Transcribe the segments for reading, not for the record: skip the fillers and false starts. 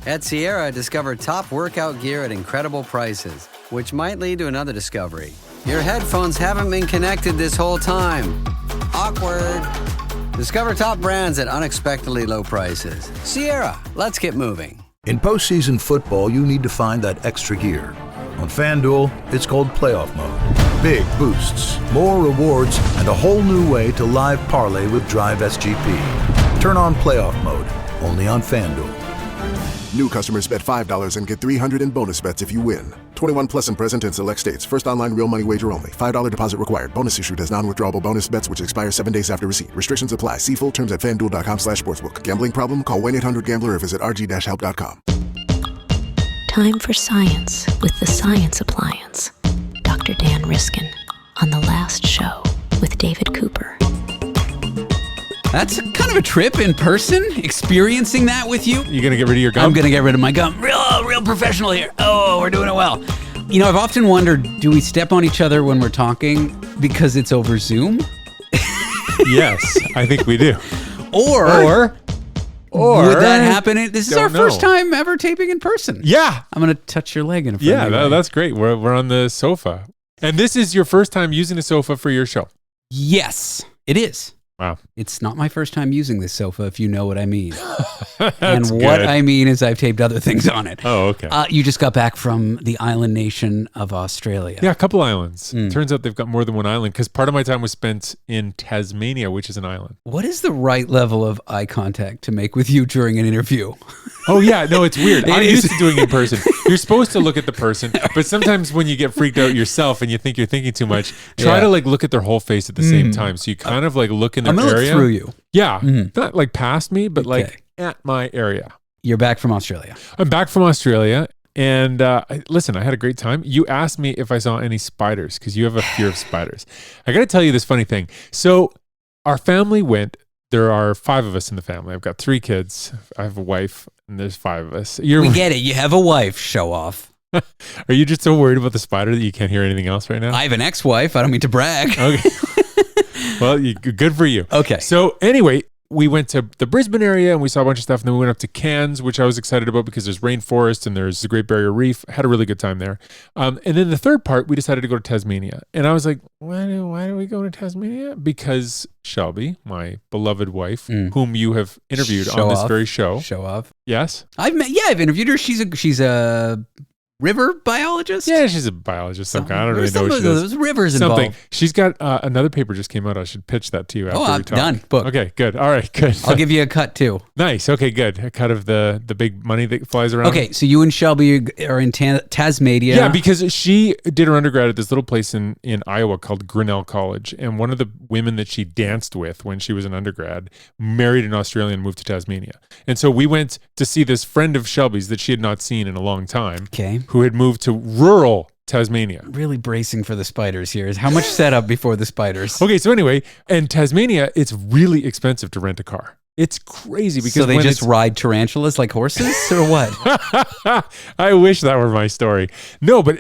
At Sierra, discover top workout gear at incredible prices, which might lead to another discovery. Your headphones haven't been connected this whole time. Awkward. Discover top brands at unexpectedly low prices. Sierra, let's get moving. In postseason football, you need to find that extra gear. On FanDuel, it's called Playoff Mode. Big boosts, more rewards, and a whole new way to live parlay with Drive SGP. Turn on Playoff Mode, only on FanDuel. New customers bet $5 and get $300 in bonus bets if you win. 21 plus and present in select states. First online real money wager only. $5 deposit required. Bonus issued as non-withdrawable bonus bets which expire 7 days after receipt. Restrictions apply. See full terms at FanDuel.com/sportsbook. Gambling problem? Call 1-800-GAMBLER or visit rg-help.com. Time for science with the Science Appliance. Dr. Dan Riskin on The Last Show with David Cooper. That's kind of a trip in person, experiencing that with you. You gonna get rid of your gum? I'm gonna get rid of my gum. Real professional here. Oh, we're doing it well. You know, I've often wondered, do we step on each other when we're talking because it's over Zoom? Yes, I think we do. Or would that happen? This is our first know. time ever taping in person. Yeah. I'm gonna touch your leg in a friendly way. That's great. We're on the sofa. And this is your first time using the sofa for your show. Yes, it is. Wow. It's not my first time using this sofa, if you know what I mean. That's what good. I mean is I've taped other things on it. Oh, okay. You just got back from the island nation of Australia. Yeah, a couple islands. Turns out they've got more than one island because part of my time was spent in Tasmania, which is an island. What is the right level of eye contact to make with you during an interview? Oh, yeah. No, it's weird. I'm used to doing it in person. You're supposed to look at the person, but sometimes when you get freaked out yourself and you think you're thinking too much, try to like look at their whole face at the same time. So you kind of like look in their I'm gonna area. look through you. Yeah. Not like past me, but like at my area. You're back from Australia. I'm back from Australia. And listen, I had a great time. You asked me if I saw any spiders because you have a fear of spiders. I got to tell you this funny thing. So our family went. There are 5 of us in the family. I've got 3 kids. I have a wife, and there's 5 of us. We get it. You have a wife. Show off. Are you just so worried about the spider that you can't hear anything else right now? I have an ex-wife. I don't mean to brag. Okay. Well, good for you. Okay. So anyway, we went to the Brisbane area and we saw a bunch of stuff. And then we went up to Cairns, which I was excited about because there's rainforest and there's the Great Barrier Reef. I had a really good time there. And then the third part, we decided to go to Tasmania. And I was like, why do we go to Tasmania? Because Shelby, my beloved wife, whom you have interviewed on this very show. Show off. Yes. I've interviewed her. She's a river biologist? Yeah, she's a biologist. Some kind. I don't really know what she does. There's rivers Something. involved. She's got another paper just came out. I should pitch that to you after we talk. Done. Book. Okay, good. All right, good. I'll give you a cut too. Nice. Okay, good. A cut of the big money that flies around. Okay, so you and Shelby are in Tasmania. Yeah, because she did her undergrad at this little place in Iowa called Grinnell College. And one of the women that she danced with when she was an undergrad married an Australian and moved to Tasmania. And so we went to see this friend of Shelby's that she had not seen in a long time. Okay. Who had moved to rural Tasmania. Really bracing for the spiders here. How much setup before the spiders? Okay, so anyway, in Tasmania, it's really expensive to rent a car. It's crazy because so they just ride tarantulas like horses or what? I wish that were my story. No, but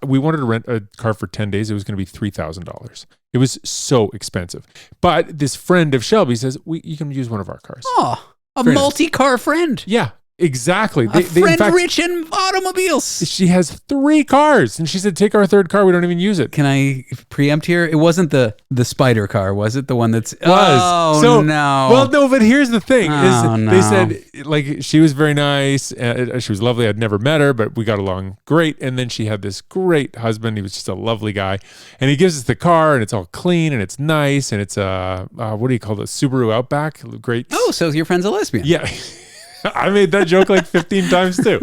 we wanted to rent a car for 10 days. It was going to be $3,000. It was so expensive. But this friend of Shelby says, you can use one of our cars. Oh, a multi-car friend. Yeah. Exactly. A friend rich in automobiles. She has 3 cars. And she said, take our third car. We don't even use it. Can I preempt here? It wasn't the spider car, was it? The one that's... Was. Oh, no. Well, no, but here's the thing. No. They said, like, she was very nice. She was lovely. I'd never met her, but we got along great. And then she had this great husband. He was just a lovely guy. And he gives us the car, and it's all clean, and it's nice. And it's a, what do you call it? Subaru Outback. Great. Oh, so your friend's a lesbian. Yeah. I made that joke like 15 times too.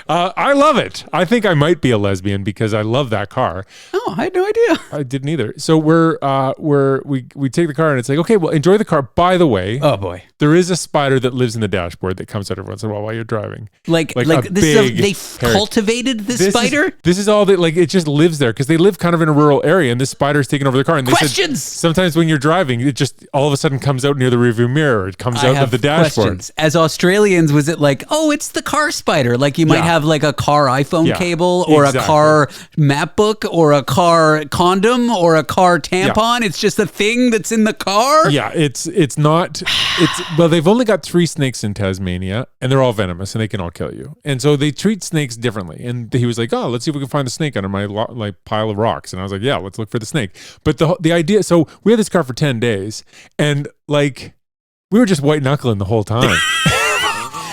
I love it. I think I might be a lesbian because I love that car. Oh, I had no idea. I didn't either. So we take the car and it's like, okay, well, enjoy the car. By the way, oh boy, there is a spider that lives in the dashboard that comes out every once in a while you're driving. Like they cultivated this spider. This is all that, like, it just lives there because they live kind of in a rural area and this spider's taking over the car. And they questions. Said sometimes when you're driving, it just all of a sudden comes out near the rearview mirror. It comes out of the dashboard. Questions. As Australians, was it like, oh, it's the car spider? Like you might have like a car iPhone cable or a car map book or a car condom or a car tampon. It's just a thing that's in the car. Yeah, it's not. Well, they've only got 3 snakes in Tasmania, and they're all venomous, and they can all kill you. And so they treat snakes differently. And he was like, "Oh, let's see if we can find the snake under my pile of rocks." And I was like, "Yeah, let's look for the snake." But the idea, so we had this car for 10 days, and like we were just white knuckling the whole time.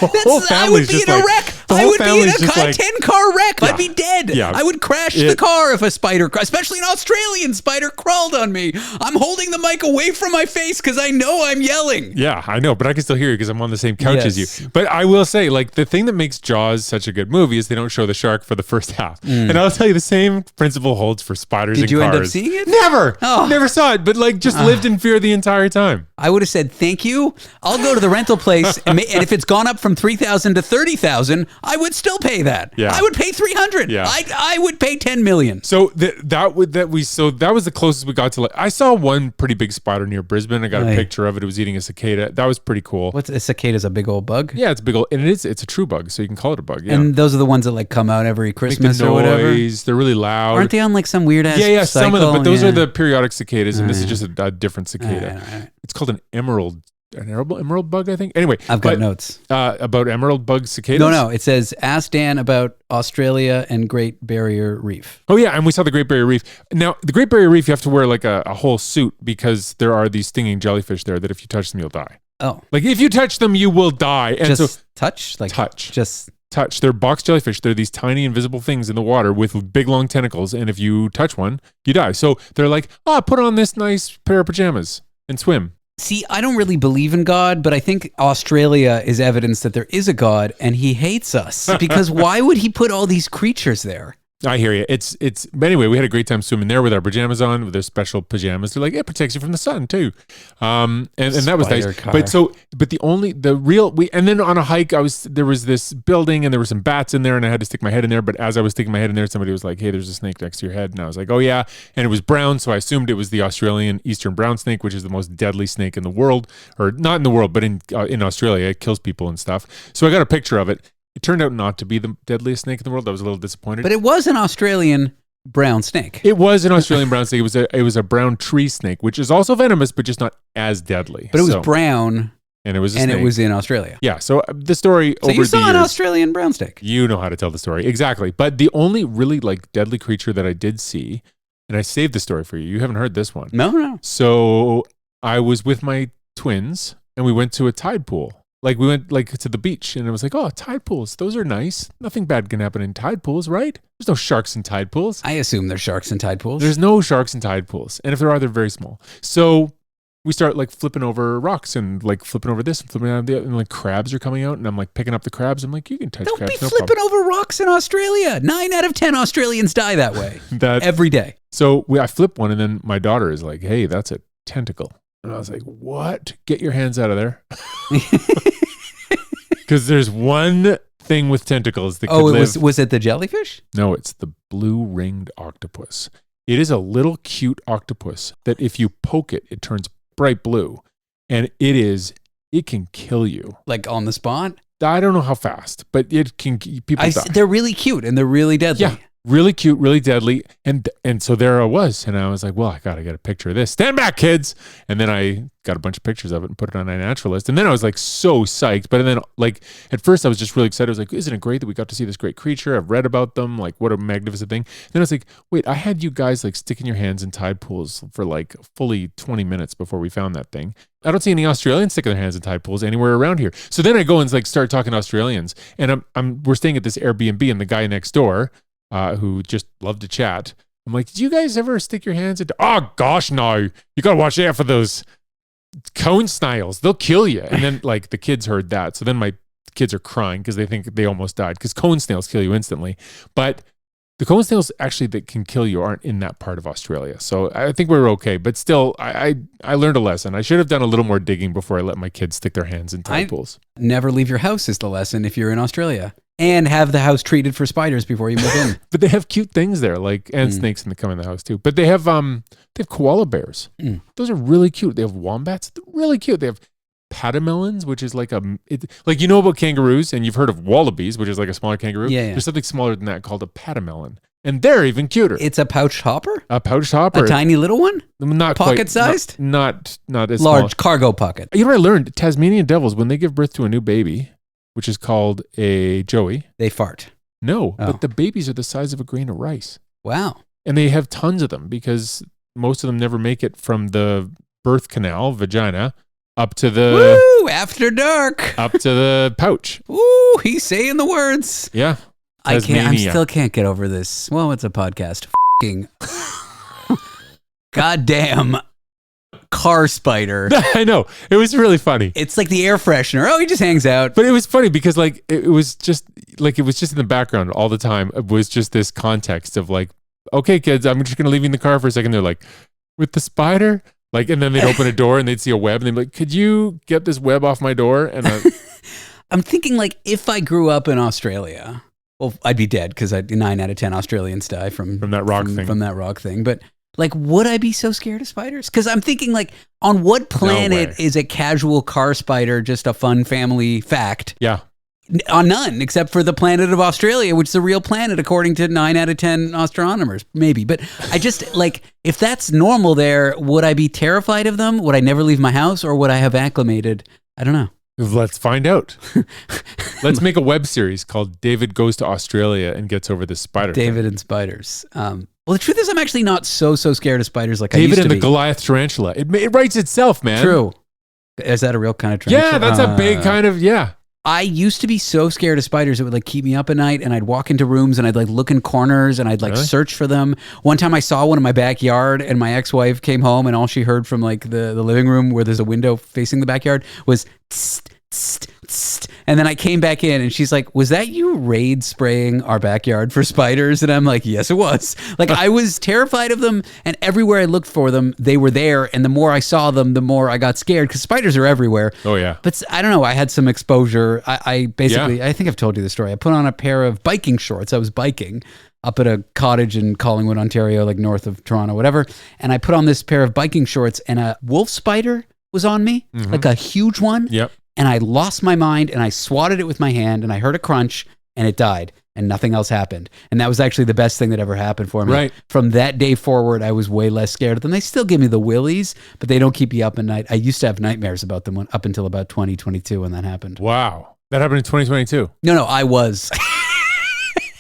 The whole I would be in a wreck. I would be in a 10-car wreck. Yeah. I'd be dead. Yeah. I would crash the car if a spider, especially an Australian spider, crawled on me. I'm holding the mic away from my face because I know I'm yelling. Yeah, I know, but I can still hear you because I'm on the same couch as Yes. you. But I will say, like, the thing that makes Jaws such a good movie is they don't show the shark for the first half. And I'll tell you, the same principle holds for spiders and Did you cars. end up seeing it? Never. Oh. Never saw it, but like just lived in fear the entire time. I would have said, thank you. I'll go to the rental place. And if it's gone up from 3,000 to 30,000, I would still pay that. Yeah. I would pay 300. Yeah. I would pay 10 million. So that was the closest we got to. Like, I saw one pretty big spider near Brisbane. I got a picture of it. It was eating a cicada. That was pretty cool. What's a cicada's a big old bug? Yeah, it's a big old, and it's a true bug, so you can call it a bug. Yeah. And those are the ones that like come out every Make Christmas the or whatever. noise. They're really loud. Aren't they on like some weird ass? Yeah, some of them, but those Yeah. are the periodic cicadas, and this is just a different cicada. Right. It's called an emerald bug, I think. Anyway, I've got notes about emerald bug cicadas. No. It says, ask Dan about Australia and Great Barrier Reef. Oh yeah, and we saw the Great Barrier Reef. Now, the Great Barrier Reef, you have to wear like a whole suit because there are these stinging jellyfish there that if you touch them, you'll die. Oh, Like if you touch them, you will die. And just so touch, like touch. just. Touch. They're box jellyfish. They're these tiny invisible things in the water with big long tentacles, and if you touch one, you die. So they're like, put on this nice pair of pajamas and swim. See, I don't really believe in God, but I think Australia is evidence that there is a God and he hates us because why would he put all these creatures there? I hear you. But anyway, we had a great time swimming there with our pajamas on, with their special pajamas. They're like, it protects you from the sun too. And that was nice. Car. And then on a hike, there was this building and there were some bats in there and I had to stick my head in there. But as I was sticking my head in there, somebody was like, hey, there's a snake next to your head. And I was like, oh yeah. And it was brown. So I assumed it was the Australian eastern brown snake, which is the most deadly snake in the world, or not in the world, but in Australia. It kills people and stuff. So I got a picture of it. It turned out not to be the deadliest snake in the world. I was a little disappointed. But it was an Australian brown snake. It was an Australian brown snake. It was a brown tree snake, which is also venomous, but just not as deadly. But it was brown. And it was it was in Australia. Yeah. So the story So over you saw the an years, Australian brown snake. you know how to tell the story. Exactly. But the only really like deadly creature that I did see, and I saved the story for you. You haven't heard this one. No. So I was with my twins and we went to a tide pool. Like we went like to the beach and it was like, oh, tide pools. Those are nice. Nothing bad can happen in tide pools, right? There's no sharks in tide pools. I assume there's sharks in tide pools. There's no sharks in tide pools. And if there are, they're very small. So we start like flipping over rocks and like flipping over this and flipping over that. And like crabs are coming out. And I'm like picking up the crabs. I'm like, you can touch Don't crabs. be No flipping problem. over rocks in Australia. 9 out of 10 Australians die that way. That every day. So I flip one and then my daughter is like, hey, that's a tentacle. And I was like, what? Get your hands out of there. Because there's one thing with tentacles that could live. Was it the jellyfish? No, it's the blue-ringed octopus. It is a little cute octopus that if you poke it, it turns bright blue. And it can kill you. Like on the spot? I don't know how fast, but it can, people die. They're really cute and they're really deadly. Yeah. Really cute, really deadly. And so there I was. And I was like, well, I got to get a picture of this. Stand back, kids. And then I got a bunch of pictures of it and put it on iNaturalist. And then I was like so psyched. But then like at first I was just really excited. I was like, isn't it great that we got to see this great creature? I've read about them. Like what a magnificent thing. Then I was like, wait, I had you guys like sticking your hands in tide pools for like fully 20 minutes before we found that thing. I don't see any Australians sticking their hands in tide pools anywhere around here. So then I go and like start talking to Australians. And we're staying at this Airbnb and the guy next door, who just loved to chat. I'm like, did you guys ever stick your hands into? Oh gosh, no! You gotta watch out for those cone snails. They'll kill you. And then like the kids heard that, so then my kids are crying because they think they almost died because cone snails kill you instantly. But the cone snails actually that can kill you aren't in that part of Australia, so I think we were okay. But still, I learned a lesson. I should have done a little more digging before I let my kids stick their hands in tide pools. Never leave your house is the lesson if you're in Australia. And have the house treated for spiders before you move in. But they have cute things there, like and snakes that come in the house too. But they have koala bears. Those are really cute. They have wombats. They're really cute. They have patamelons, which is like like you know about kangaroos, and you've heard of wallabies, which is like a smaller kangaroo. Yeah. There's something smaller than that called a patamelon, And they're even cuter. It's a pouched hopper? A pouched hopper. A tiny little one? Not pocket-sized? Not as large small. cargo pocket. You know what I learned? Tasmanian devils, when they give birth to a new baby, which is called a joey. They fart. No, but the babies are the size of a grain of rice. Wow. And they have tons of them because most of them never make it from the birth canal, vagina, up to the... Woo! After dark. Up to the pouch. Ooh, he's saying the words. Yeah. I still can't get over this. Well, it's a podcast. F***ing goddamn car spider. I know. It was really funny. It's like the air freshener. Oh, he just hangs out. But it was funny because like it was just in the background all the time. It was just this context of like, okay, kids, I'm just gonna leave you in the car for a second. They're like, with the spider? Like, and then they'd open a door and they'd see a web and they'd be like, could you get this web off my door? And I'm thinking like if I grew up in Australia, well, I'd be dead because 9 out of 10 Australians die from that rock thing. From that rock thing. But like, would I be so scared of spiders? Because I'm thinking like, on what planet is a casual car spider just a fun family fact? Yeah. On none, except for the planet of Australia, which is a real planet according to 9 out of 10 astronomers, maybe. But I just like, if that's normal there, would I be terrified of them? Would I never leave my house, or would I have acclimated? I don't know. Let's find out. Let's make a web series called David Goes to Australia and Gets Over the Spider David thing. and Spiders. Well, the truth is I'm actually not so scared of spiders like David I used to and the be. Goliath tarantula. It writes itself, man. True. Is that a real kind of tarantula? Yeah, that's a big kind of, yeah. I used to be so scared of spiders, it would like keep me up at night, and I'd walk into rooms and I'd like look in corners and I'd like search for them. One time I saw one in my backyard and my ex-wife came home and all she heard from like the living room where there's a window facing the backyard was tst, tst, tst. And then I came back in and she's like, was that you raid spraying our backyard for spiders? And I'm like, yes, it was. Like I was terrified of them, and everywhere I looked for them, they were there. And the more I saw them, the more I got scared because spiders are everywhere. Oh, yeah. But I don't know. I had some exposure. I basically, I think I've told you the story. I put on a pair of biking shorts. I was biking up at a cottage in Collingwood, Ontario, like north of Toronto, whatever. And I put on this pair of biking shorts and a wolf spider was on me, like a huge one. Yep. And I lost my mind and I swatted it with my hand and I heard a crunch and it died and nothing else happened. And that was actually the best thing that ever happened for me. Right. From that day forward, I was way less scared of them. They still give me the willies, but they don't keep you up at night. I used to have nightmares about them up until about 2022 when that happened. Wow. That happened in 2022. No, I was.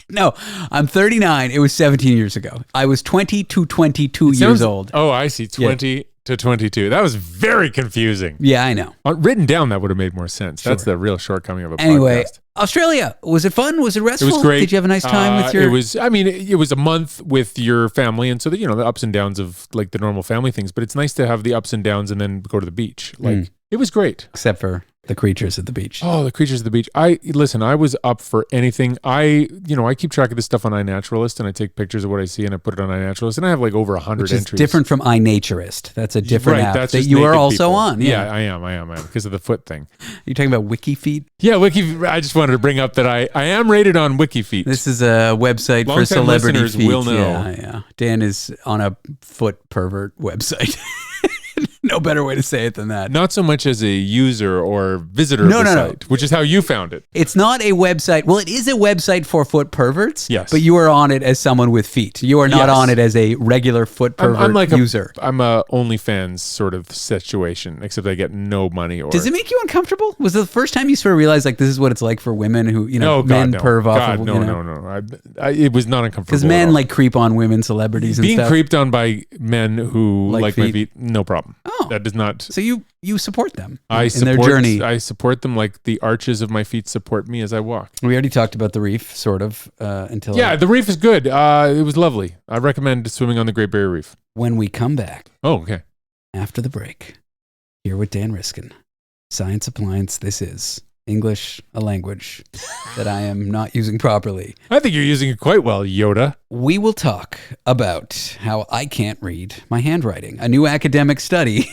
No, I'm 39. It was 17 years ago. I was 20 to 22 years old. Oh, I see. 20 to 22. That was very confusing. Yeah, I know. Written down, that would have made more sense. Sure. That's the real shortcoming of a Anyway, podcast. Australia, was it fun? Was it restful? It was great. Did you have a nice time with your... It was, I mean, it was a month with your family, and so the, the ups and downs of like the normal family things, but it's nice to have the ups and downs and then go to the beach. Like, it was great. Except for the creatures at the beach. Oh, the creatures at the beach. I was up for anything. I keep track of this stuff on iNaturalist, and I take pictures of what I see and I put it on iNaturalist, and I have like over 100 Which is entries. different from iNaturist. That's a different app that's that just you are naked also people. on. Yeah, I am because of the foot thing. You're talking about WikiFeet? Yeah, I just wanted to bring up that I am rated on WikiFeet. This is a website for Long-time celebrity listeners feet. will know. Yeah. Dan is on a foot pervert website. No better way to say it than that. Not so much as a user or visitor of the site, which is how you found it. It's not a website. Well, it is a website for foot perverts. Yes. But you are on it as someone with feet. You are not on it as a regular foot pervert I'm like user. I'm a OnlyFans sort of situation, except I get no money. Or Does it make you uncomfortable? Was it the first time you sort of realized like this is what it's like for women who, men perv off of No. It was not uncomfortable. Because men like creep on women celebrities and being stuff. creeped on by men who like my feet, no problem. Oh. That does not. So you support them in their journey. I support them like the arches of my feet support me as I walk. We already talked about the reef, sort of, until... Yeah, the reef is good. It was lovely. I recommend swimming on the Great Barrier Reef. When we come back... Oh, okay. After the break, here with Dan Riskin, Science Appliance, this is English, a language that I am not using properly. I think you're using it quite well, Yoda. We will talk about how I can't read my handwriting, a new academic study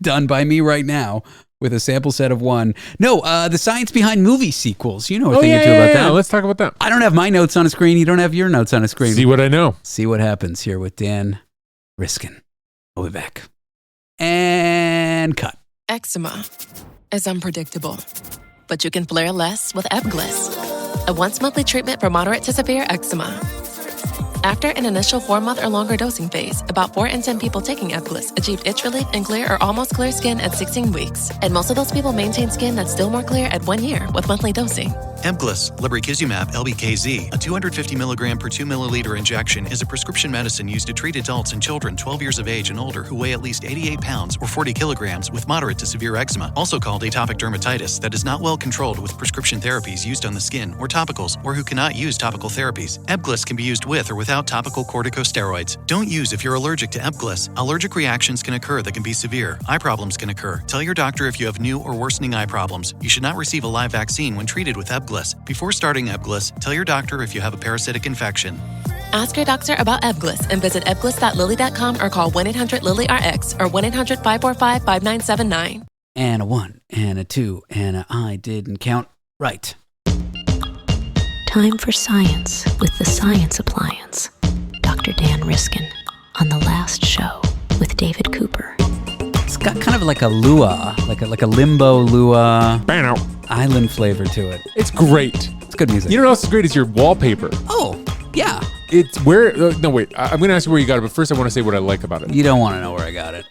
done by me right now with a sample set of one. No, the science behind movie sequels. You know a thing or two about that. Let's talk about that. I don't have my notes on a screen. You don't have your notes on a screen. See what I know. See what happens here with Dan Riskin. We'll be back. And cut. Eczema is unpredictable, but you can flare less with Ebglyss, a once-monthly treatment for moderate to severe eczema. After an initial 4-month or longer dosing phase, about 4 in 10 people taking Ebglyss achieved itch relief and clear or almost clear skin at 16 weeks. And most of those people maintain skin that's still more clear at 1 year with monthly dosing. Ebglyss, lebrikizumab LBKZ, a 250 milligram per 2 milliliter injection, is a prescription medicine used to treat adults and children 12 years of age and older who weigh at least 88 pounds or 40 kilograms with moderate to severe eczema, also called atopic dermatitis, that is not well controlled with prescription therapies used on the skin or topicals, or who cannot use topical therapies. Ebglyss can be used with or without topical corticosteroids. Don't use if you're allergic to Ebglyss. Allergic reactions can occur that can be severe. Eye problems can occur. Tell your doctor if you have new or worsening eye problems. You should not receive a live vaccine when treated with Ebglyss. Before starting Ebglyss, tell your doctor if you have a parasitic infection. Ask your doctor about Ebglyss and visit ebglyss.lilly.com or call 1-800-LILY-RX or 1-800-545-5979. And a 1, and a 2, and I didn't count right. Time for science with the Science Appliance. Dr. Dan Riskin on The Last Show with David Cooper. It's got kind of like a Lua, like a limbo Lua island flavor to it. It's great. It's good music. You know what else is great is your wallpaper. Oh, yeah. It's where, no wait, I'm going to ask you where you got it, but first I want to say what I like about it. You don't want to know where I got it.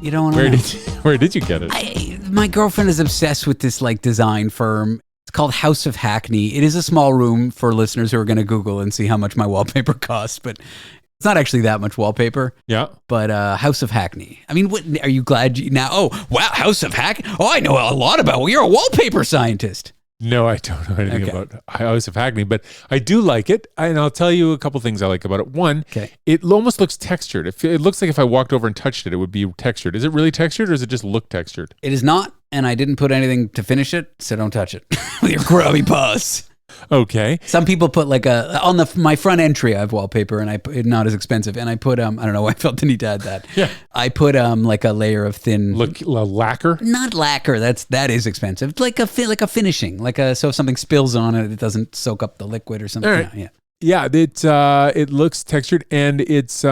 You don't want to know. Where did you get it? My girlfriend is obsessed with this like design firm. It's called House of Hackney. It is a small room for listeners who are going to Google and see how much my wallpaper costs, but it's not actually that much wallpaper. Yeah. But House of Hackney. I mean, what, are you glad you now? Oh, wow, House of Hackney. Oh, I know a lot about. Well, you're a wallpaper scientist. No, I don't know anything about House of Hackney, but I do like it. And I'll tell you a couple things I like about it. One, it almost looks textured. It looks like if I walked over and touched it, it would be textured. Is it really textured or does it just look textured? It is not. And I didn't put anything to finish it, so don't touch it with your grubby paws. Okay. Some people put like on my front entry, I have wallpaper, and not as expensive. And I put I don't know why I felt the need to add that. Yeah. I put like a layer of thin lacquer. Not lacquer. That is expensive. It's like a finishing. So if something spills on it, it doesn't soak up the liquid or something. All right. Yeah. It looks textured and it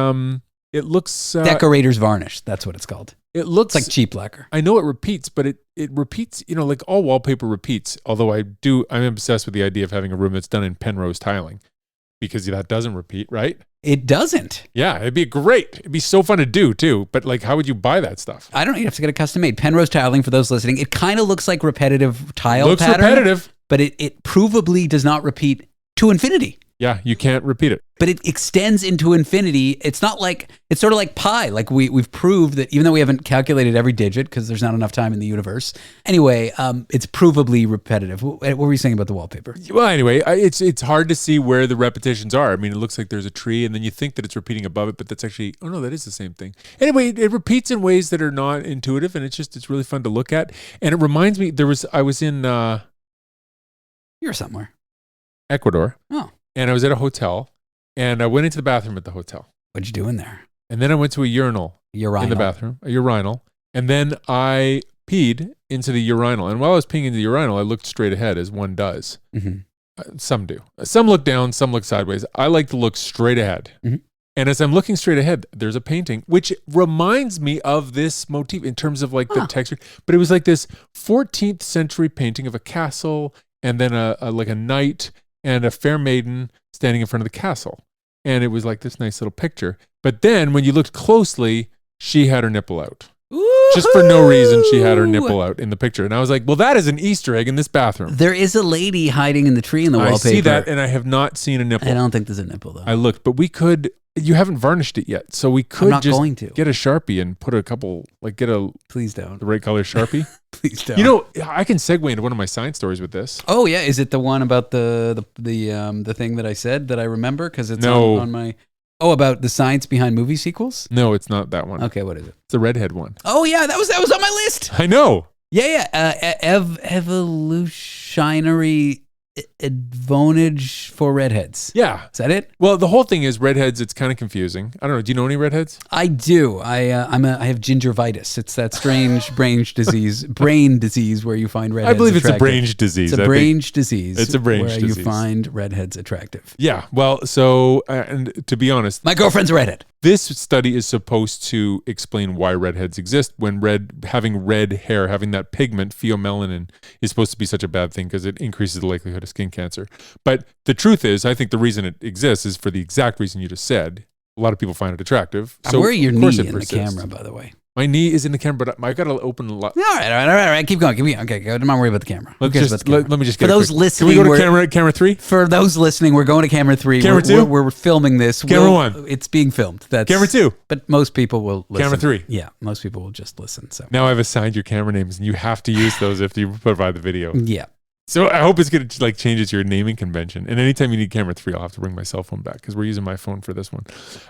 looks decorator's varnish. That's what it's called. It looks like cheap lacquer. I know it repeats, but it repeats, like all wallpaper repeats. Although I'm obsessed with the idea of having a room that's done in Penrose tiling because that doesn't repeat, right? It doesn't. Yeah, it'd be great. It'd be so fun to do too. But like, how would you buy that stuff? I don't know. You have to get it custom made. Penrose tiling, for those listening, it kind of looks like repetitive tile looks pattern. Repetitive. But it provably does not repeat to infinity. Yeah, you can't repeat it. But it extends into infinity. It's not like, it's sort of like pi. Like we've proved that even though we haven't calculated every digit because there's not enough time in the universe. Anyway, it's provably repetitive. What were you saying about the wallpaper? Well, anyway, it's hard to see where the repetitions are. I mean, it looks like there's a tree and then you think that it's repeating above it, but that's actually, oh no, that is the same thing. Anyway, it repeats in ways that are not intuitive and it's really fun to look at. And it reminds me, I was in... You're somewhere. Ecuador. Oh. And I was at a hotel, and I went into the bathroom at the hotel. What'd you do in there? And then I went to a urinal in the bathroom, a urinal. And then I peed into the urinal. And while I was peeing into the urinal, I looked straight ahead, as one does. Mm-hmm. Some do. Some look down, some look sideways. I like to look straight ahead. Mm-hmm. And as I'm looking straight ahead, there's a painting, which reminds me of this motif in terms of like the texture. But it was like this 14th century painting of a castle and then a knight and a fair maiden standing in front of the castle. And it was like this nice little picture. But then when you looked closely, she had her nipple out. Ooh-hoo! Just for no reason, she had her nipple out in the picture. And I was like, well, that is an Easter egg in this bathroom. There is a lady hiding in the tree in the wallpaper. I see that, and I have not seen a nipple. I don't think there's a nipple, though. I looked, but we could... You haven't varnished it yet, so we could just get a Sharpie and put a couple, Please don't. The right color Sharpie. Please don't. I can segue into one of my science stories with this. Oh yeah, is it the one about the thing that I said that I remember because it's on my? Oh, about the science behind movie sequels? No, it's not that one. Okay, what is it? It's the redhead one. Oh yeah, that was on my list. I know. Yeah. Evolutionary advantage for redheads. Yeah. Is that it? Well, the whole thing is redheads. It's kind of confusing. I don't know. Do you know any redheads? I do. I have gingivitis. It's that strange brain disease where you find redheads I believe attractive. it's a brain disease. It's a brain disease. It's a brain disease. Where you find redheads attractive. Yeah. Well, so, and to be honest. My girlfriend's a redhead. This study is supposed to explain why redheads exist when having red hair, having that pigment, pheomelanin, is supposed to be such a bad thing because it increases the likelihood skin cancer. But the truth is, I think the reason it exists is for the exact reason you just said. A lot of people find it attractive. So where are your of course knee it in the persists. camera, by the way? My knee is in the camera, but I got to open a lot. All right. Keep going. Okay, go. Don't worry about the camera. Who cares about the camera? Let me just For get those listening, Can we go to camera 3? For those listening, we're going to camera 3. Camera 2? We're filming this. Camera 1. It's being filmed. That's Camera 2. But most people will listen. Camera 3. Yeah, most people will just listen. So now I've assigned your camera names, and you have to use those if you provide the video. Yeah. So I hope it's going to like change your naming convention. And anytime you need camera 3, I'll have to bring my cell phone back because we're using my phone for this one.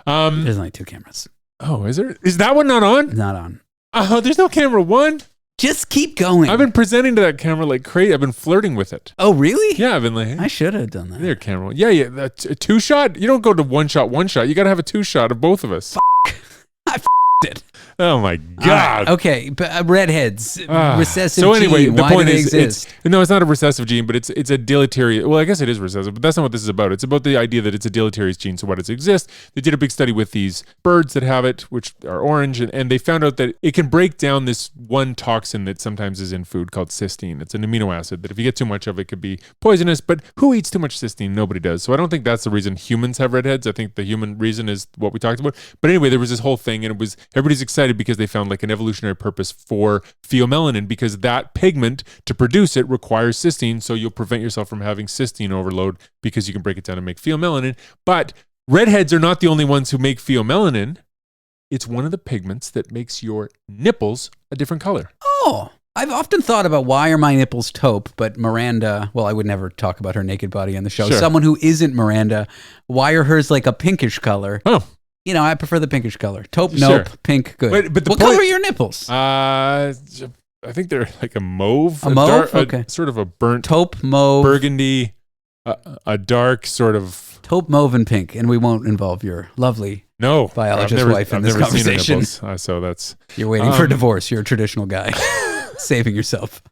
There's only 2 cameras. Oh, is there? Is that one not on? Not on. Oh, there's no camera 1. Just keep going. I've been presenting to that camera like crazy. I've been flirting with it. Oh, really? Yeah, I've been like, hey, I should have done that. there, camera 1. Yeah. A 2-shot? You don't go to 1-shot. You got to have a 2-shot of both of us. I it. Oh my God. Right, okay, but redheads, recessive so anyway, gene. the Why point do they is, exist? it's not a recessive gene, but it's a deleterious. Well, I guess it is recessive, but that's not what this is about. It's about the idea that it's a deleterious gene. So why does it exist? They did a big study with these birds that have it, which are orange, and they found out that it can break down this one toxin that sometimes is in food called cysteine. It's an amino acid that if you get too much of, it could be poisonous. But who eats too much cysteine? Nobody does. So I don't think that's the reason humans have redheads. I think the human reason is what we talked about. But anyway, there was this whole thing, and it was everybody's excited because they found like an evolutionary purpose for pheomelanin, because that pigment to produce it requires cysteine, so you'll prevent yourself from having cysteine overload because you can break it down and make pheomelanin. But redheads are not the only ones who make pheomelanin. It's one of the pigments that makes your nipples a different color. Oh, I've often thought about why are my nipples taupe, but Miranda, well, I would never talk about her naked body on the show. Sure. Someone who isn't Miranda, why are hers like a pinkish color? Oh. You know, I prefer the pinkish color. Taupe, Sure. nope. Pink, good. But what color are your nipples? I think they're like a mauve. A mauve? Okay. Sort of a burnt Taupe, mauve. burgundy, a dark sort of... Taupe, mauve, and pink. And we won't involve your lovely No. biologist I've never- wife in I've this never seen her conversation. nipples, so that's... You're waiting for a divorce. You're a traditional guy. Saving yourself.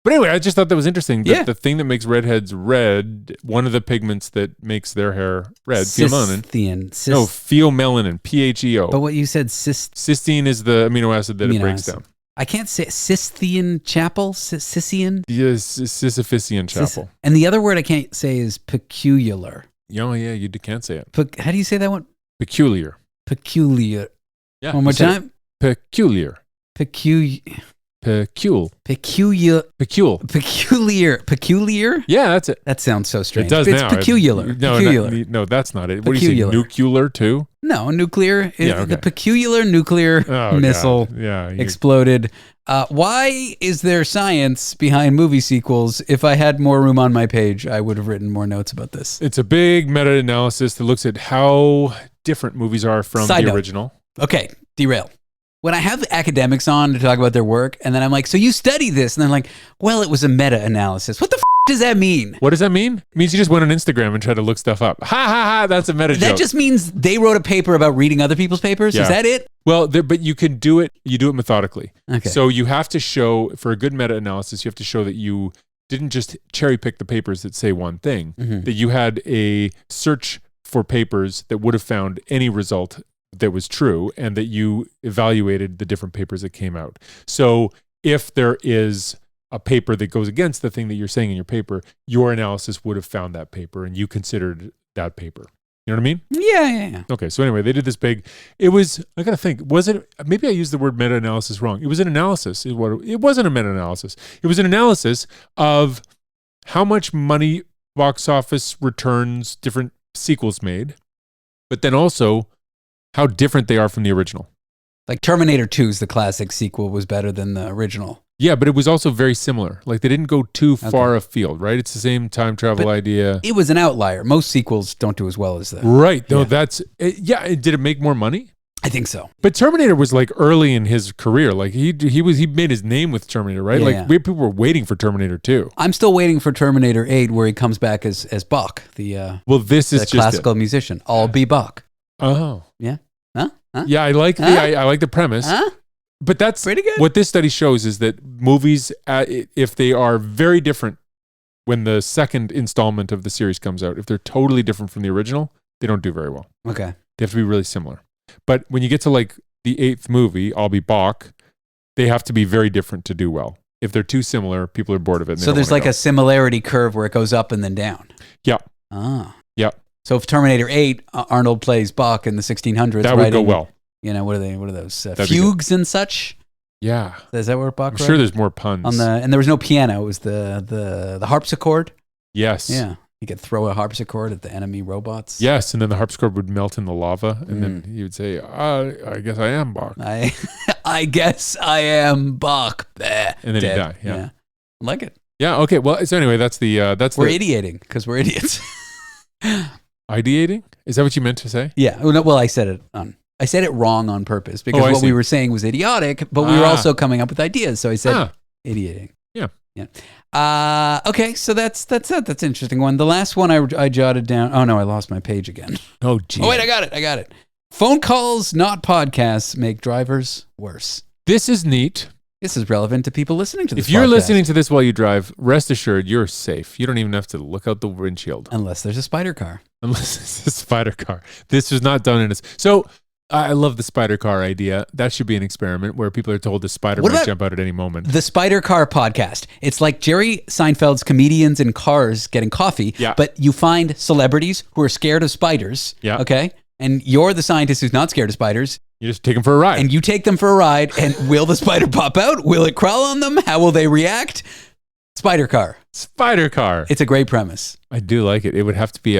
But anyway, I just thought that was interesting. That Yeah. the thing that makes redheads red, one of the pigments that makes their hair red, pheomelanin. Cysteine. No, pheomelanin, PHEO. But what you said, Cysteine is the amino acid that it amino breaks acid. down. I can't say Cysteine chapel, Cysteine. Yes, Sisyphusian chapel. And the other word I can't say is peculiar. Oh, yeah, you can't say it. How do you say that one? Peculiar. Peculiar. Yeah. One more you said time. it. Peculiar. Peculiar. Peculiar. Peculiar. Peculiar. Peculiar. Peculiar? Yeah, that's it. That sounds so strange. It does it's now. peculiar. No, peculiar. no, that's not it. What do you Peculiar. say? Nuclear too? No, nuclear. Yeah, okay. The peculiar nuclear Oh, missile God. Yeah. exploded. Why is there science behind movie sequels? If I had more room on my page, I would have written more notes about this. It's a big meta-analysis that looks at how different movies are from Side the note. original. Okay, derail. When I have academics on to talk about their work, and then I'm like, so you study this? And they're like, well, it was a meta-analysis. What the does that mean? What does that mean? It means you just went on Instagram and tried to look stuff up. Ha ha ha, that's a meta joke. That just means they wrote a paper about reading other people's papers? Yeah. Is that it? Well, but you can do it. You do it methodically. Okay. So you have to show, for a good meta-analysis, you have to show that you didn't just cherry pick the papers that say one thing, that you had a search for papers that would have found any result that was true, and that you evaluated the different papers that came out. So if there is a paper that goes against the thing that you're saying in your paper, your analysis would have found that paper and you considered that paper. You know what I mean? Yeah. Okay, so anyway, they did this big, it was, I gotta think, was it, maybe I used the word meta-analysis wrong. It was an analysis. It wasn't a meta-analysis. It was an analysis of how much money box office returns different sequels made, but then also how different they are from the original. Like Terminator 2's the classic sequel was better than the original. Yeah, but it was also very similar. Like they didn't go too far afield, right? It's the same time travel idea. It was an outlier. Most sequels don't do as well as that. Right. No, Yeah. Did it make more money? I think so. But Terminator was like early in his career. Like he made his name with Terminator, right? Yeah, like yeah. people were waiting for Terminator 2. I'm still waiting for Terminator 8 where he comes back as Bach, the This is just classical musician. I'll be Bach. Oh. Yeah. Huh? Yeah, I like I like the premise. Huh? But that's Pretty good. What this study shows is that movies, if they are very different when the second installment of the series comes out, if they're totally different from the original, they don't do very well. Okay. They have to be really similar. But when you get to like the 8th movie, I'll Be Bach, they have to be very different to do well. If they're too similar, people are bored of it. And So there's like a similarity curve where it goes up and then down. Yeah. Ah. Yeah. So if Terminator 8, Arnold plays Bach in the 1600s. That would go well. You know, what are those? That'd Fugues and such? Yeah. Is that where Bach I'm sure there's more puns. and there was no piano. It was the harpsichord. Yes. Yeah. You could throw a harpsichord at the enemy robots. Yes, and then the harpsichord would melt in the lava, and then he would say, I guess I am Bach. I guess I am Bach. And then he'd die. Yeah. I like it. Yeah, okay. Well, so anyway, that's the... we're ideating, because we're idiots. Ideating? Is that what you meant to say? Yeah. Well, I said it wrong on purpose, because what we were saying was idiotic, but we were also coming up with ideas, so I said ideating. Yeah. Yeah. Okay, so that's an interesting one. The last one I jotted down. Oh no, I lost my page again. Oh geez. Oh wait, I got it. Phone calls, not podcasts, make drivers worse. This is neat. This is relevant to people listening to this. If you're listening to this while you drive, rest assured you're safe. You don't even have to look out the windshield. Unless there's a spider car. Unless it's a spider car. This was not done in a... So I love the spider car idea. That should be an experiment where people are told the spider might jump out at any moment. The Spider Car podcast. It's like Jerry Seinfeld's comedians in cars getting coffee, but you find celebrities who are scared of spiders, okay? And you're the scientist who's not scared of spiders. You just take them for a ride. And you take them for a ride, and will the spider pop out? Will it crawl on them? How will they react? Spider Car. Spider Car. It's a great premise. I do like it. It would have to be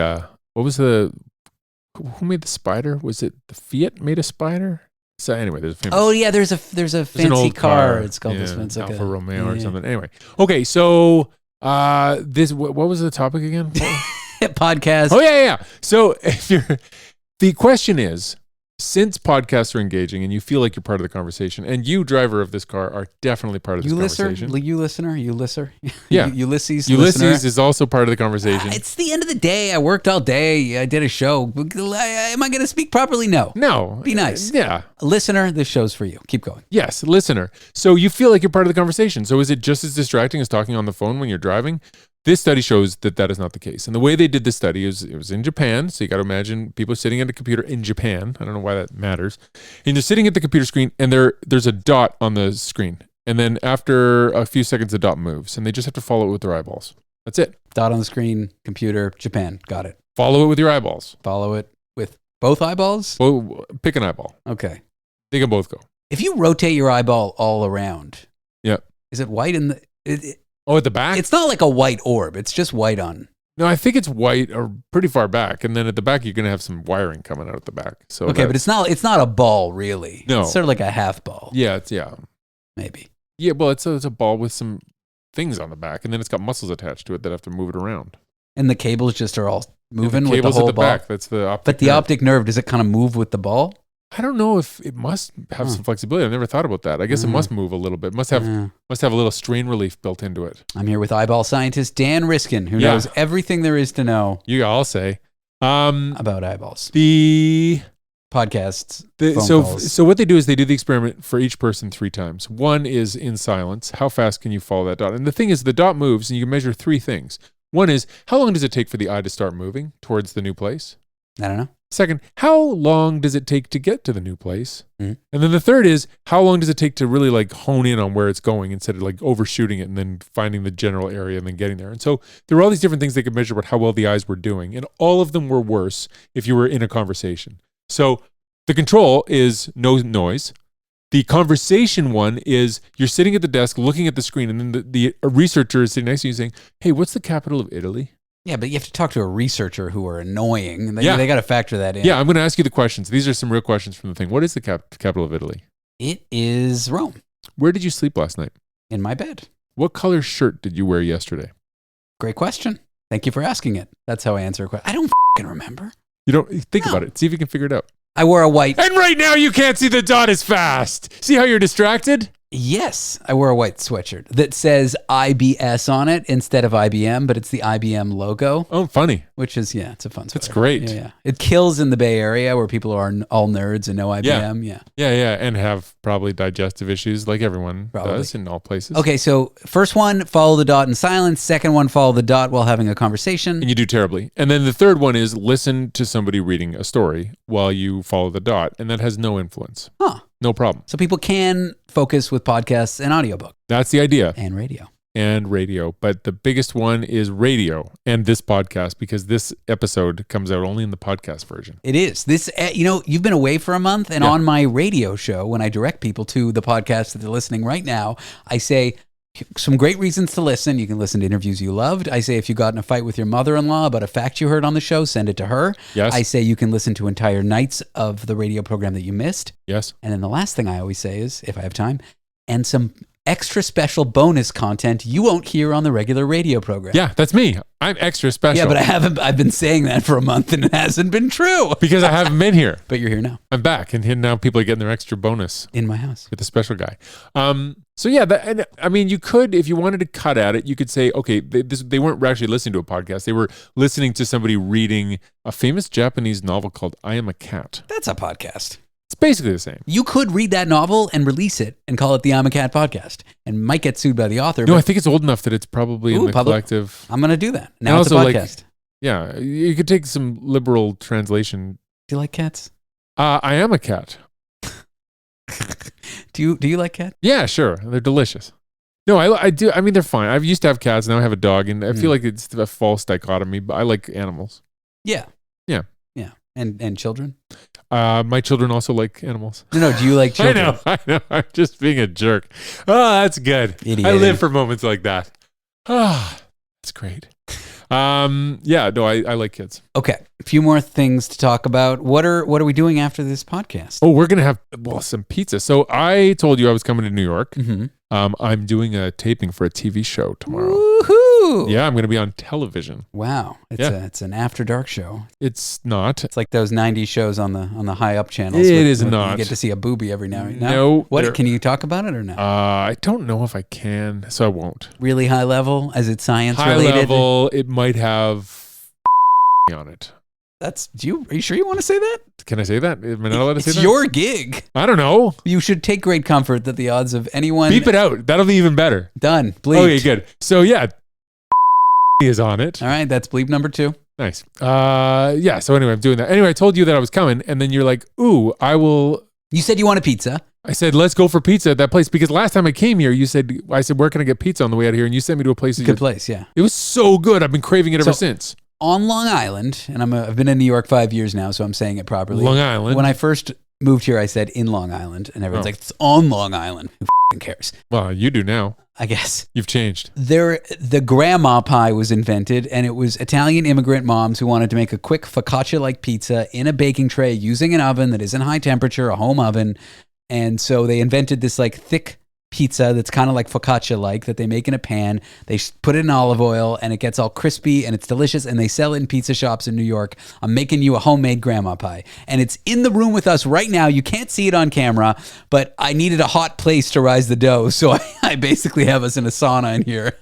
who made the spider? Was it the Fiat made a spider? So anyway, there's a famous... Oh yeah, there's a fancy an old car. It's called this one. It's like Alfa Romeo or something. Anyway, okay, so what was the topic again? Podcast. Oh yeah. So the question is, since podcasts are engaging and you feel like you're part of the conversation, and you, driver of this car, are definitely part of this conversation. You listener. Yeah. Ulysses is also part of the conversation. It's the end of the day. I worked all day. I did a show. Am I going to speak properly? No. No. Be nice. Yeah. Listener, this show's for you. Keep going. Yes, listener. So you feel like you're part of the conversation. So is it just as distracting as talking on the phone when you're driving? This study shows that is not the case. And the way they did this study is it was in Japan. So you got to imagine people sitting at a computer in Japan. I don't know why that matters. And they're sitting at the computer screen, and there's a dot on the screen. And then after a few seconds, the dot moves, and they just have to follow it with their eyeballs. That's it. Dot on the screen, computer, Japan. Got it. Follow it with your eyeballs. Follow it with both eyeballs? Well, pick an eyeball. Okay. They can both go. If you rotate your eyeball all around, is it white in the... at the back? It's not like a white orb. It's just white on. No, I think it's white or pretty far back, and then at the back you're going to have some wiring coming out at the back. So okay, but it's not a ball really. No, it's sort of like a half ball. Yeah, maybe. Yeah, well, it's a ball with some things on the back, and then it's got muscles attached to it that have to move it around. And the cables just are all moving the with the whole at the ball. back. That's the optic. But the optic nerve, does it kind of move with the ball? I don't know if it must have some flexibility. I've never thought about that. I guess it must move a little bit. Must have a little strain relief built into it. I'm here with eyeball scientist Dan Riskin, who knows everything there is to know. I'll say about eyeballs. The podcasts. So what they do is they do the experiment for each person 3 times. One is in silence. How fast can you follow that dot? And the thing is, the dot moves, and you can measure 3 things. One is, how long does it take for the eye to start moving towards the new place? I don't know. Second, how long does it take to get to the new place? Mm-hmm. And then the third is, how long does it take to really like hone in on where it's going instead of like overshooting it and then finding the general area and then getting there? And so there were all these different things they could measure about how well the eyes were doing. And all of them were worse if you were in a conversation. So the control is no noise. The conversation one is you're sitting at the desk looking at the screen, and then the researcher is sitting next to you saying, hey, what's the capital of Italy? Yeah, but you have to talk to a researcher who are annoying. And they got to factor that in. Yeah, I'm going to ask you the questions. These are some real questions from the thing. What is the capital of Italy? It is Rome. Where did you sleep last night? In my bed. What color shirt did you wear yesterday? Great question. Thank you for asking it. That's how I answer a question. I don't remember. You don't think about it. See if you can figure it out. I wore a white... And right now you can't see the dot as fast. See how you're distracted? Yes, I wore a white sweatshirt that says IBS on it instead of IBM, but it's the IBM logo. Oh, funny. Which is, it's a fun sweater. That's great. Yeah. It kills in the Bay Area where people are all nerds and no IBM. Yeah, and have probably digestive issues like everyone does in all places. Okay, so first one, follow the dot in silence. Second one, follow the dot while having a conversation. And you do terribly. And then the third one is listen to somebody reading a story while you follow the dot, and that has no influence. Huh. No problem. So people can focus with podcasts and audiobook That's the idea. and radio. And radio. But the biggest one is radio and this podcast, because this episode comes out only in the podcast version. It is. This, you've been away for a month, and on my radio show, when I direct people to the podcast that they're listening right now, I say some great reasons to listen. You can listen to interviews you loved. I say if you got in a fight with your mother-in-law about a fact you heard on the show, send it to her. Yes. I say you can listen to entire nights of the radio program that you missed. Yes. And then the last thing I always say is, if I have time, and some extra special bonus content you won't hear on the regular radio program. Yeah, that's me. I'm extra special. Yeah, but I've been saying that for a month and it hasn't been true. Because I haven't been here. But you're here now. I'm back, and now people are getting their extra bonus in my house with the special guy. So yeah, you could, if you wanted to cut at it, you could say, okay, they weren't actually listening to a podcast. They were listening to somebody reading a famous Japanese novel called I Am a Cat. That's a podcast. It's basically the same. You could read that novel and release it and call it the I'm a Cat podcast, and might get sued by the author. No, I think it's old enough that it's probably in the collective. I'm going to do that. Now it's a podcast. Yeah, you could take some liberal translation. Do you like cats? I am a cat. Do you like cats? Yeah, sure. They're delicious. No, I do. I mean, they're fine. I used to have cats. Now I have a dog, and I feel like it's a false dichotomy, but I like animals. Yeah. Yeah. Yeah. And children? My children also like animals. No, do you like children? I know. I'm just being a jerk. Oh, that's good. Idiot. I live for moments like that. Ah, that's great. I like kids. Okay. A few more things to talk about. What are we doing after this podcast? Oh, we're going to have some pizza. So I told you I was coming to New York. Mm-hmm. I'm doing a taping for a TV show tomorrow. Woohoo! Yeah, I'm going to be on television. Wow. It's an after dark show. It's not. It's like those 90s shows on the high up channels. It is not. You get to see a boobie every now and then. No. What, can you talk about it or no? I don't know if I can, so I won't. Really high level? As it's science high related? High level, it might have on it. Are you sure you want to say that? Can I say that? Am I not allowed to say that? It's your gig. I don't know. You should take great comfort that the odds of anyone... Beep it out. That'll be even better. Done. Bleeped. Okay, good. So yeah, is on it. All right, that's bleep number 2. Nice. Yeah, so anyway, I'm doing that. Anyway, I told you that I was coming, and then you're like, ooh, I will... You said you want a pizza. I said, let's go for pizza at that place, because last time I came here, I said, where can I get pizza on the way out of here? And you sent me to a place. Good place, yeah. It was so good. I've been craving it ever since. On Long Island, and I've been in New York 5 years now, so I'm saying it properly. Long Island. When I first moved here, I said in Long Island, and everyone's like, it's on Long Island. Who f***ing cares? Well, you do now. I guess. You've changed. The grandma pie was invented, and it was Italian immigrant moms who wanted to make a quick focaccia-like pizza in a baking tray using an oven that isn't high temperature, a home oven. And so they invented this like thick pizza that's kind of like focaccia-like that they make in a pan. They put it in olive oil, and it gets all crispy, and it's delicious, and they sell it in pizza shops in New York. I'm making you a homemade grandma pie, and it's in the room with us right now. You can't see it on camera, but I needed a hot place to rise the dough, so I basically have us in a sauna in here.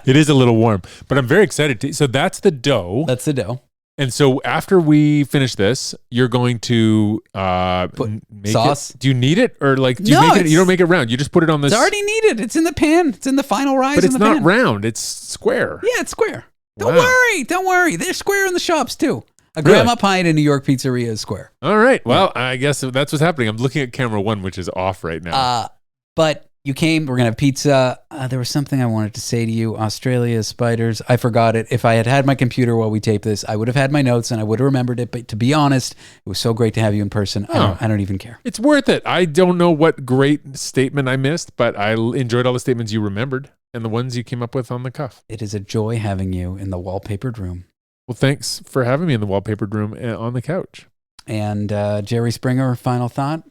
It is a little warm, but I'm very excited. So that's the dough. That's the dough. And so after we finish this, you're going to make sauce. Do you need it, or like do you No, make it? You don't make it round. You just put it on this. It's already kneaded. It's in the pan. It's in the final rise. But it's in the not pan. round. It's square. Yeah, it's square. Don't Wow. worry. Don't worry. They're square in the shops too. A grandma pie at a New York pizzeria is square. All right. Well, I guess that's what's happening. I'm looking at camera 1, which is off right now. But you came. We're gonna have pizza. There was something I wanted to say to you. Australia spiders. I forgot it. If I had my computer while we taped this, I would have had my notes and I would have remembered it. But to be honest, it was so great to have you in person. I don't even care. It's worth it. I don't know what great statement I missed, but I enjoyed all the statements you remembered and the ones you came up with on the cuff. It is a joy having you in the wallpapered room. Well, thanks for having me in the wallpapered room on the couch. And Jerry Springer, final thought.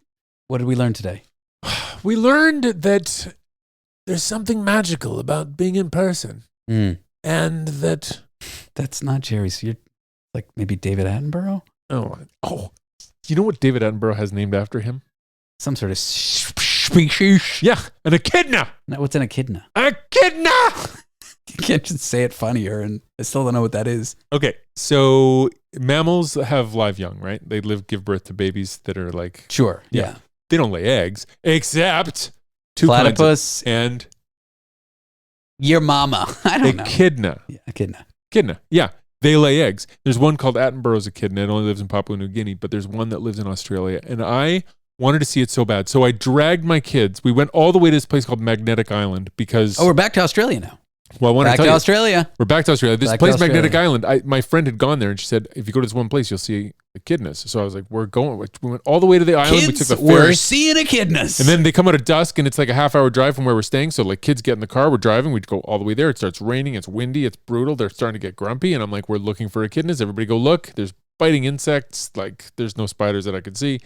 What did we learn today? We learned that there's something magical about being in person. And that... That's not Jerry's. You're like maybe David Attenborough? Oh. You know what David Attenborough has named after him? Some sort of species. Yeah, an echidna. No, what's an echidna? Echidna! You can't just say it funnier, and I still don't know what that is. Okay, so mammals have live young, right? They give birth to babies that are like... Sure, yeah. They don't lay eggs, except two platypus and your mama. I don't know. Echidna. Yeah, echidna. Echidna. Yeah, they lay eggs. There's one called Attenborough's echidna. It only lives in Papua New Guinea, but there's one that lives in Australia. And I Wanted to see it so bad. So I dragged my kids. We went all the way to this place called Magnetic Island because... Oh, we're back to Australia now. Well, I want back to tell to you, Australia. We're back to Australia. This Back place, to Australia. Magnetic Island, my friend had gone there and she said, if you go to this one place, you'll see echidnas. So I was like, we went all the way to the island. Kids, we took the we're ferry. seeing echidnas. And then they come out at dusk and it's like a half-hour drive from where we're staying. So like kids get in the car, we're driving, we'd go all the way there. It starts raining, it's windy, it's brutal. They're starting to get grumpy. And I'm like, we're looking for echidnas. Everybody go look. There's biting insects. Like there's no spiders that I could see.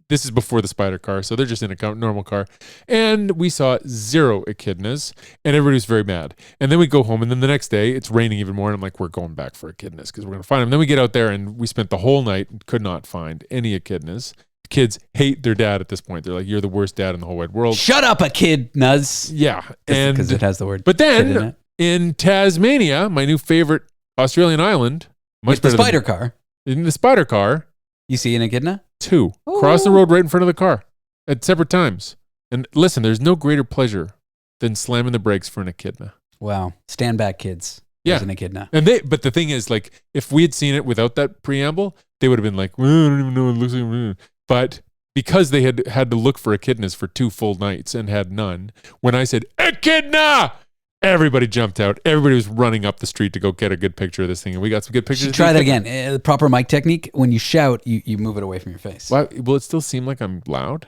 This is before the spider car. So they're just in a normal car. And we saw 0 echidnas and everybody was very mad. And then we go home and then the next day it's raining even more. And I'm like, we're going back for echidnas because we're going to find them. Then we get out there and we spent the whole night and could not find any echidnas. Kids hate their dad at this point. They're like, you're the worst dad in the whole wide world. Shut up, echidnas. Yeah. And Because it has the word. but kid in then it. in Tasmania, my new favorite Australian island, much With the better than- spider car, in the spider car, you see an echidna? 2 cross the road right in front of the car at separate times. And listen, there's no greater pleasure than slamming the brakes for an echidna. Wow. Stand back, kids. Yeah. There's an echidna. But the thing is, like, if we had seen it without that preamble, they would have been like, well, I don't even know. It looks like. But because they had to look for echidnas for 2 full nights and had none, when I said echidna, everybody jumped out. Everybody was running up the street to go get a good picture of this thing, and we got some good pictures. You should try that again. The proper mic technique. When you shout, you move it away from your face. Why, will it still seem like I'm loud?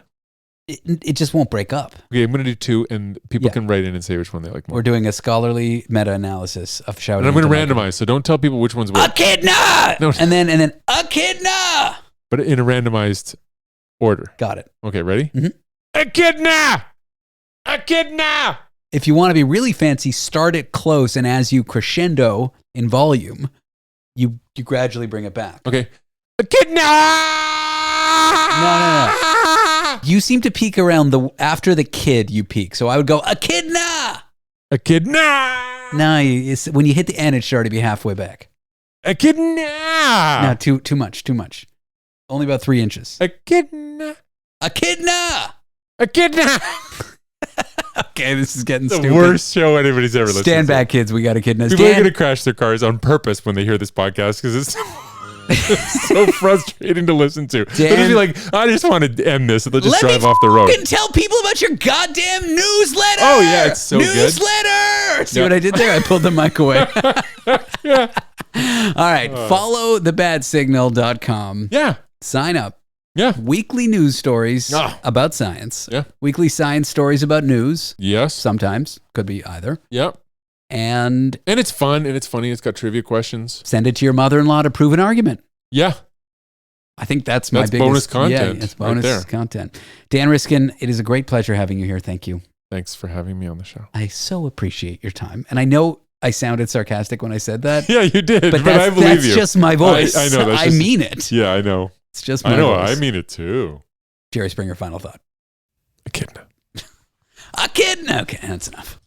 It just won't break up. Okay, I'm going to do 2, and people Yeah. can write in and say which one they like more. We're doing a scholarly meta-analysis of shouting. And I'm going to into randomize, so don't tell people which one's which. Echidna! No. And then echidna! But in a randomized order. Got it. Okay, ready? Mhm. Echidna! Echidna! If you want to be really fancy, start it close, and as you crescendo in volume, you gradually bring it back. Okay. Echidna! No. You seem to peak around after the kid. You peak, so I would go echidna. Echidna! No, when you hit the end, it should already be halfway back. Echidna! No, too much. Only about 3 inches. Echidna! Echidna. Echidna! Okay, this is getting The stupid. worst show anybody's ever listened to. Stand back, kids. We got echidnas. People are Dan, going to crash their cars on purpose when they hear this podcast because it's so frustrating to listen to. They'll just be like, I just want to end this. And they'll just drive off the road. Let me tell people about your goddamn newsletter. Oh, yeah, it's so good. Newsletter. See Yeah. what I did there? I pulled the mic away. Yeah. All right. Follow thebadsignal.com. Yeah. Sign up. Yeah. Weekly news stories Ah. about science. Yeah. Weekly science stories about news. Yes. Sometimes. Could be either. Yep. And And it's fun and it's funny. It's got trivia questions. send it to your mother-in-law to prove an argument. Yeah. I think that's my That's biggest bonus content Yeah, it's right bonus there. content. Dan Riskin, it is a great pleasure having you here. Thank you. Thanks for having me on the show. I so appreciate your time. And I know I sounded sarcastic when I said that. Yeah, you did. But that's, I believe that's you. just my voice. I know. That's I just- mean it. Yeah, I know. It's just my I know. voice. I mean it too. Jerry Springer, final thought. Echidna. Echidna. Okay, that's enough.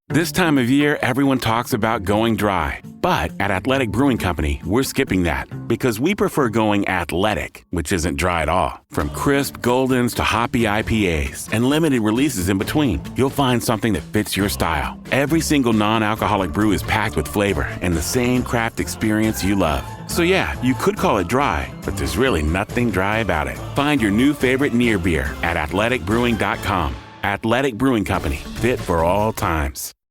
This time of year, everyone talks about going dry. But at Athletic Brewing Company, we're skipping that because we prefer going athletic, which isn't dry at all. From crisp Goldens to hoppy IPAs and limited releases in between, you'll find something that fits your style. Every single non-alcoholic brew is packed with flavor and the same craft experience you love. So yeah, you could call it dry, but there's really nothing dry about it. Find your new favorite near beer at athleticbrewing.com. Athletic Brewing Company, fit for all times.